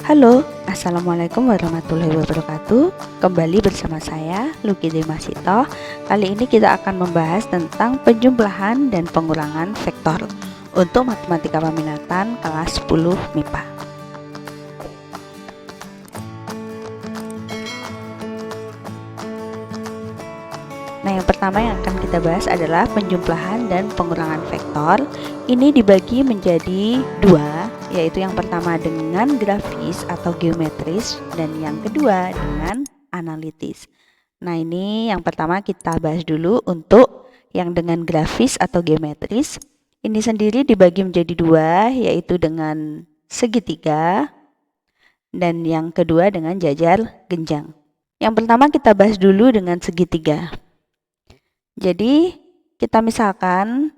Halo, Assalamualaikum warahmatullahi wabarakatuh. Kembali bersama saya, Luki Demasito. Kali ini kita akan membahas tentang penjumlahan dan pengurangan vektor untuk matematika peminatan kelas 10 MIPA. Nah, yang pertama yang akan kita bahas adalah penjumlahan dan pengurangan vektor. Ini dibagi menjadi dua, yaitu yang pertama dengan grafis atau geometris dan yang kedua dengan analitis. Nah, ini yang pertama kita bahas dulu untuk yang dengan grafis atau geometris. Ini sendiri dibagi menjadi dua, yaitu dengan segitiga dan yang kedua dengan jajar genjang. Yang pertama kita bahas dulu dengan segitiga. Jadi kita misalkan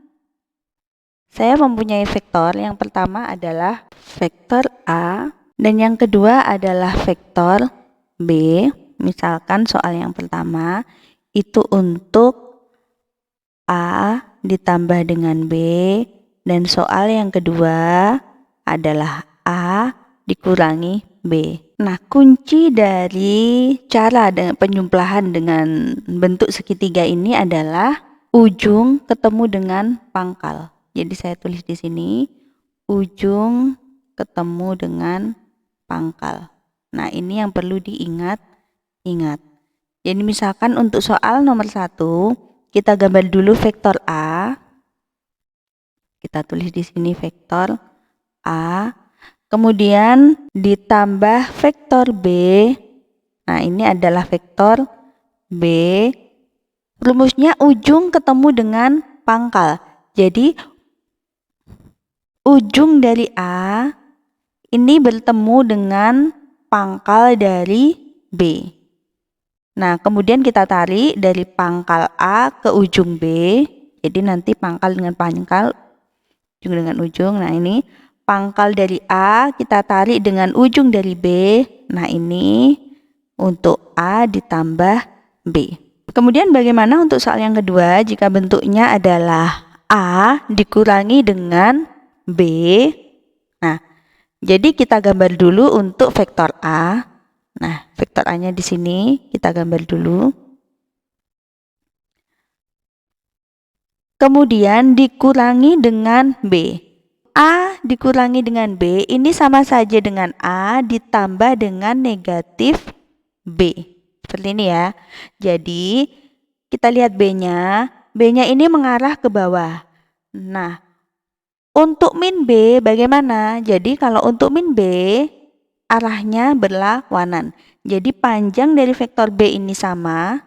saya mempunyai vektor, yang pertama adalah vektor A dan yang kedua adalah vektor B. Misalkan soal yang pertama itu untuk A ditambah dengan B dan soal yang kedua adalah A dikurangi B. Nah, kunci dari cara penjumlahan dengan bentuk segitiga ini adalah ujung ketemu dengan pangkal. Jadi saya tulis di sini ujung ketemu dengan pangkal. Nah, ini yang perlu diingat. Jadi misalkan untuk soal nomor 1, kita gambar dulu vektor A. Kita tulis di sini vektor A. Kemudian ditambah vektor B. Nah, ini adalah vektor B. Rumusnya ujung ketemu dengan pangkal. Jadi ujung dari A ini bertemu dengan pangkal dari B. Nah, kemudian kita tarik dari pangkal A ke ujung B. Jadi nanti pangkal dengan pangkal, ujung dengan ujung. Nah, ini pangkal dari A kita tarik dengan ujung dari B. Nah, ini untuk A ditambah B. Kemudian bagaimana untuk soal yang kedua jika bentuknya adalah A dikurangi dengan B? Nah, jadi kita gambar dulu untuk vektor A. Nah, vektor A-nya di sini kita gambar dulu. Kemudian dikurangi dengan B. A dikurangi dengan B ini sama saja dengan A ditambah dengan negatif B. Seperti ini ya. Jadi kita lihat B-nya. B-nya ini mengarah ke bawah. Nah, untuk min B bagaimana? Jadi kalau untuk min B arahnya berlawanan. Jadi panjang dari vektor B ini sama,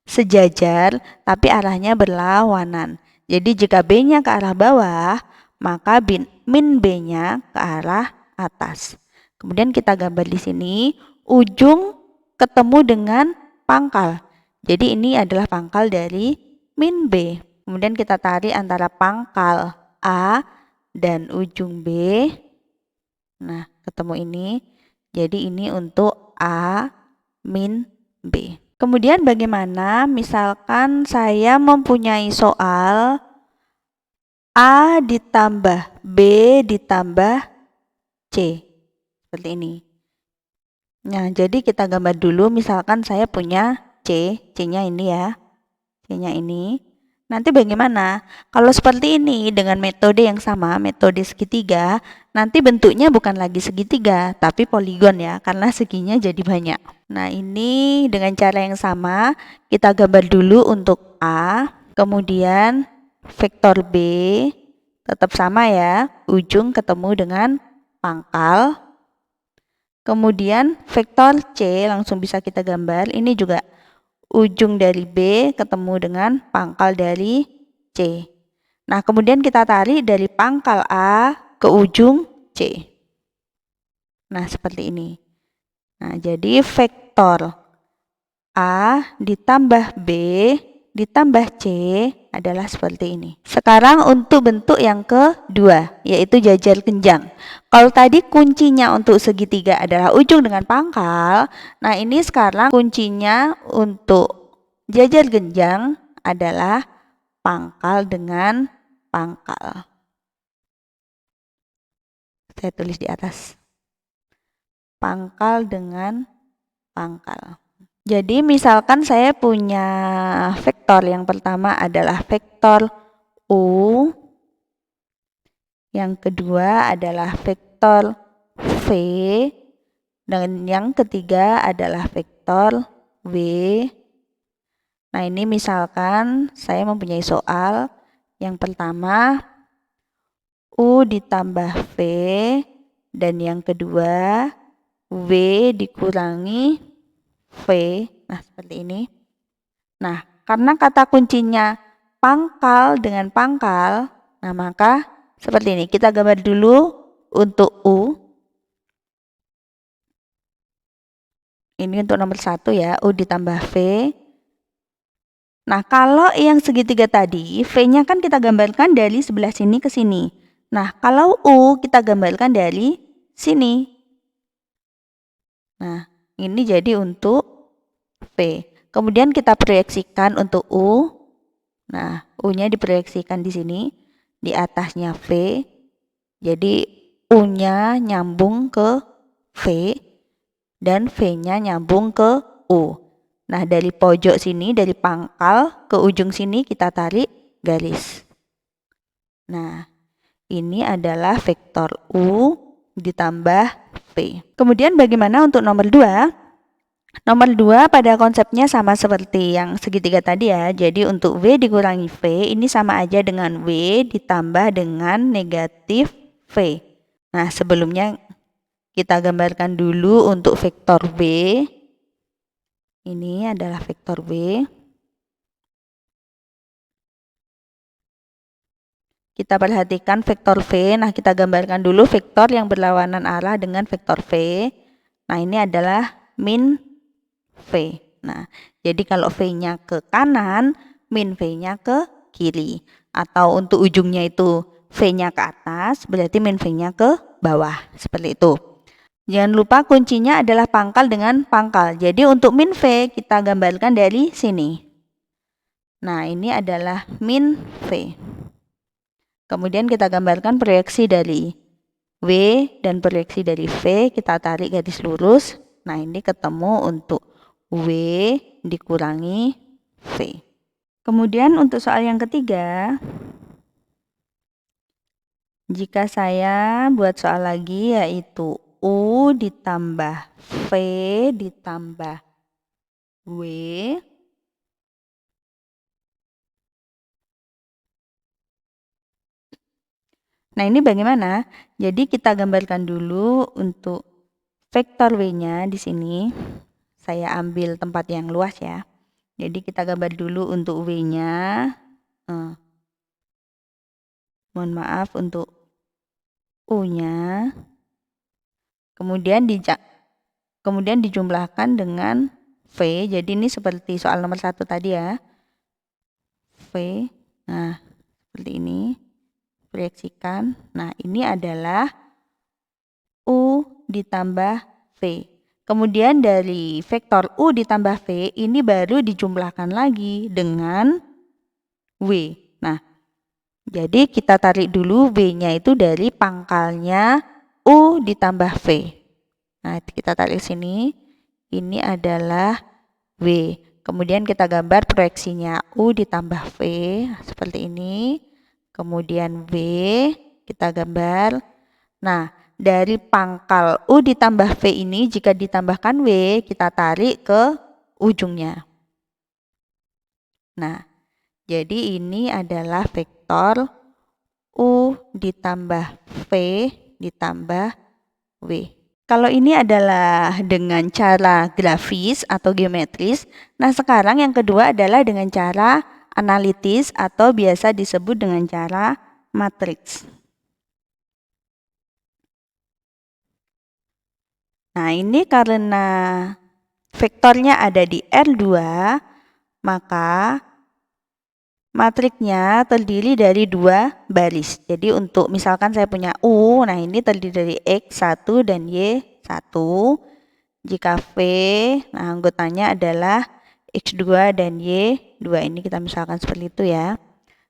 sejajar, tapi arahnya berlawanan. Jadi jika B-nya ke arah bawah, maka min B-nya ke arah atas. Kemudian kita gambar di sini ujung ketemu dengan pangkal. Jadi ini adalah pangkal dari min B. Kemudian kita tarik antara pangkal A dan ujung B. Nah, ketemu ini. Jadi ini untuk A min B. Kemudian bagaimana misalkan saya mempunyai soal A ditambah B ditambah C. Seperti ini. Nah, jadi kita gambar dulu misalkan saya punya C-nya ini ya. C-nya ini. Nanti bagaimana? Kalau seperti ini dengan metode yang sama, metode segitiga, nanti bentuknya bukan lagi segitiga, tapi poligon ya, karena seginya jadi banyak. Nah, ini dengan cara yang sama, kita gambar dulu untuk A, kemudian vektor B, tetap sama ya, ujung ketemu dengan pangkal. Kemudian vektor C langsung bisa kita gambar, ini juga ujung dari B ketemu dengan pangkal dari C. Nah, kemudian kita tarik dari pangkal A ke ujung C. Nah, seperti ini. Nah, jadi vektor A ditambah B ditambah C adalah seperti ini. Sekarang untuk bentuk yang kedua, yaitu jajar genjang. Kalau tadi kuncinya untuk segitiga adalah ujung dengan pangkal, nah ini sekarang kuncinya untuk jajar genjang adalah pangkal dengan pangkal. Saya tulis di atas. pangkal dengan pangkal. Jadi misalkan saya punya vektor, yang pertama adalah vektor U, yang kedua adalah vektor V, dan yang ketiga adalah vektor W. Nah, ini misalkan saya mempunyai soal yang pertama U ditambah V, dan yang kedua W dikurangi V. Nah, seperti ini. Nah, karena kata kuncinya pangkal dengan pangkal, nah maka seperti ini. Kita gambar dulu untuk U. Ini untuk nomor 1 ya, U ditambah V. Nah, kalau yang segitiga tadi, V-nya kan kita gambarkan dari sebelah sini ke sini. Nah, kalau U kita gambarkan dari sini. Nah, ini jadi untuk V. Kemudian kita proyeksikan untuk U. Nah, U-nya diproyeksikan di sini, di atasnya V. Jadi, U-nya nyambung ke V, dan V-nya nyambung ke U. Nah, dari pojok sini, dari pangkal ke ujung sini kita tarik garis. Nah, ini adalah vektor U ditambah V. Kemudian bagaimana untuk nomor 2? Nomor 2 pada konsepnya sama seperti yang segitiga tadi ya. Jadi untuk W dikurangi V ini sama aja dengan W ditambah dengan negatif V. Nah, sebelumnya kita gambarkan dulu untuk vektor W. Ini adalah vektor W. Kita perhatikan vektor V. Nah, kita gambarkan dulu vektor yang berlawanan arah dengan vektor V. Nah, ini adalah min V. Nah, jadi kalau V-nya ke kanan, min V-nya ke kiri. Atau untuk ujungnya itu V-nya ke atas, berarti min V-nya ke bawah. Seperti itu. Jangan lupa kuncinya adalah pangkal dengan pangkal. Jadi untuk min V kita gambarkan dari sini. Nah, ini adalah min V. Kemudian kita gambarkan proyeksi dari W dan proyeksi dari V. Kita tarik garis lurus. Nah, ini ketemu untuk W dikurangi V. Kemudian untuk soal yang ketiga, jika saya buat soal lagi yaitu U ditambah V ditambah W. Nah, ini bagaimana? Jadi kita gambarkan dulu untuk vektor W-nya di sini. Saya ambil tempat yang luas ya. Jadi kita gambar dulu untuk W-nya. Mohon maaf untuk U-nya. Kemudian dijumlahkan dengan V. Jadi ini seperti soal nomor 1 tadi ya. V. Nah, seperti ini. Proyeksikan. Nah, ini adalah U ditambah V. Kemudian dari vektor U ditambah V ini baru dijumlahkan lagi dengan W. Nah, jadi kita tarik dulu W-nya itu dari pangkalnya U ditambah V. Nah, kita tarik sini. Ini adalah W. Kemudian kita gambar proyeksinya U ditambah V. Seperti ini. Kemudian W kita gambar. Nah, dari pangkal U ditambah V ini jika ditambahkan W, kita tarik ke ujungnya. Nah, jadi ini adalah vektor U ditambah V ditambah W. Kalau ini adalah dengan cara grafis atau geometris. Nah, sekarang yang kedua adalah dengan cara analitis atau biasa disebut dengan cara matriks. Nah, ini karena vektornya ada di R2, maka matriknya terdiri dari 2 baris. Jadi untuk misalkan saya punya U, nah ini terdiri dari X1 dan Y1. Jika V, nah anggotanya adalah X2 dan Y2. Ini kita misalkan seperti itu ya.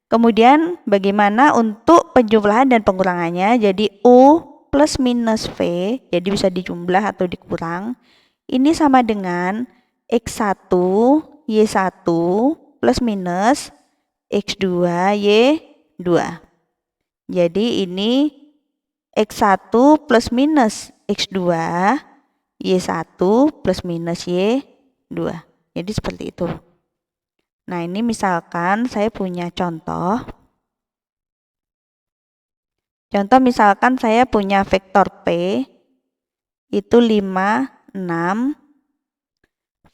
Kemudian bagaimana untuk penjumlahan dan pengurangannya? Jadi U plus minus V, jadi bisa dijumlah atau dikurang. Ini sama dengan X1, Y1 plus minus X2, Y2. Jadi ini X1 plus minus X2, Y1 plus minus Y2. Jadi seperti itu. Nah, ini misalkan saya punya contoh. Contoh misalkan saya punya vektor P itu 5, 6,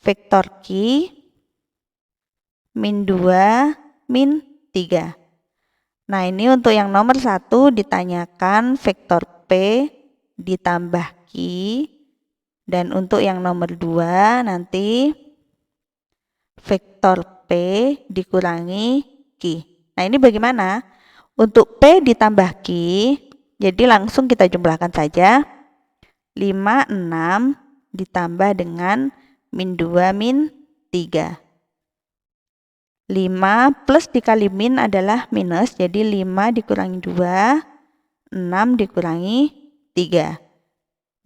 vektor Q min 2, min 3. Nah, ini untuk yang nomor 1 ditanyakan vektor P ditambah Q, dan untuk yang nomor 2 nanti vektor P dikurangi Q. Nah, ini bagaimana? Untuk P ditambah Q, jadi langsung kita jumlahkan saja. 5, 6 ditambah dengan min 2, min 3. 5 plus dikali min adalah minus, jadi 5 dikurangi 2, 6 dikurangi 3.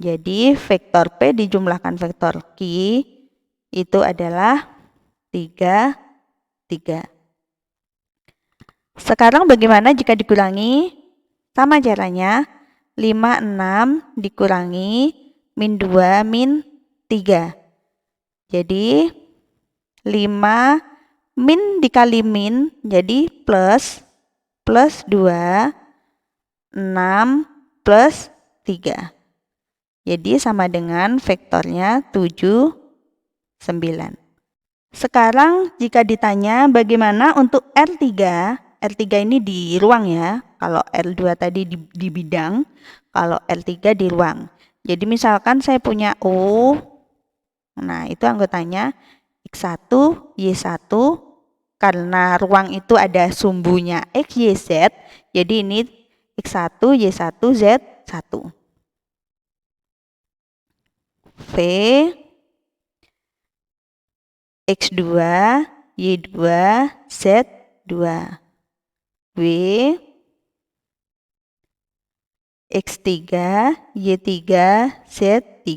Jadi vektor P dijumlahkan vektor Q itu adalah 3, 3. Sekarang bagaimana jika dikurangi? Sama caranya, 5, 6 dikurangi min 2, min 3. Jadi 5 min dikali min, jadi plus 2, 6 plus 3. Jadi sama dengan vektornya 7, 9. Sekarang jika ditanya bagaimana untuk R3, R3 ini di ruang ya, kalau R2 tadi di bidang, kalau R3 di ruang. Jadi misalkan saya punya O, nah itu anggotanya X1, Y1, karena ruang itu ada sumbunya X, Y, Z, jadi ini X1, Y1, Z1. V, X2, Y2, Z2. W, X3, Y3, Z3.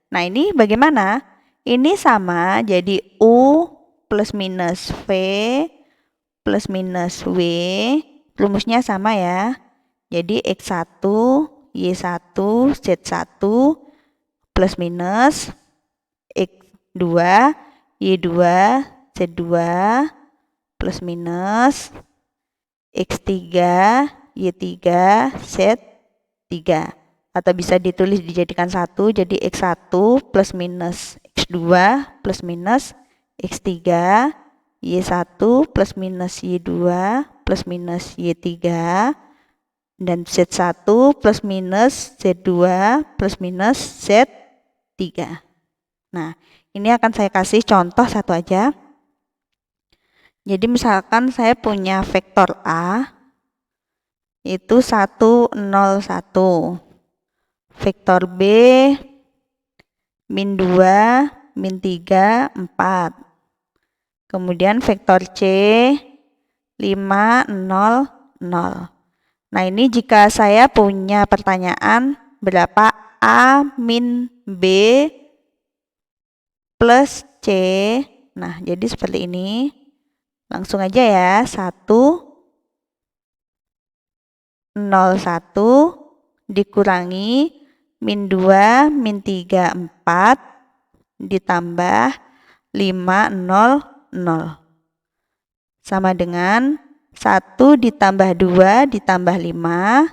Nah, ini bagaimana? Ini sama, jadi U plus minus V plus minus W, rumusnya sama ya. Jadi X1, Y1, Z1 plus minus X2, Y2, Z2 plus minus X3, Y3, Z3. Atau bisa ditulis dijadikan 1, jadi X1 plus minus X2 plus minus X3, Y1 plus minus Y2 plus minus Y3, dan Z1 plus minus Z2 plus minus Z3. Nah, ini akan saya kasih contoh satu aja. Jadi misalkan saya punya vektor A itu 1, 0, 1. Vektor B min 2, min 3, 4. Kemudian vektor C 5, 0, 0. Nah, ini jika saya punya pertanyaan berapa A min B plus C. Nah, jadi seperti ini. Langsung aja ya, 1, 0, 1 dikurangi min 2, min 3, 4 ditambah 5, 0, 0. Sama dengan 1 ditambah 2 ditambah 5,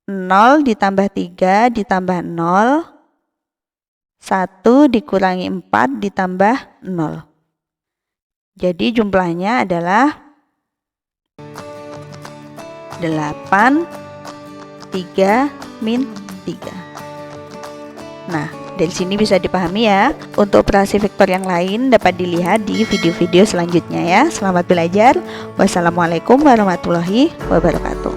0 ditambah 3 ditambah 0, 1 dikurangi 4 ditambah 0. Jadi jumlahnya adalah 8, 3, min 3. Nah, dari sini bisa dipahami ya. Untuk operasi vektor yang lain dapat dilihat di video-video selanjutnya ya. Selamat belajar. Wassalamualaikum warahmatullahi wabarakatuh.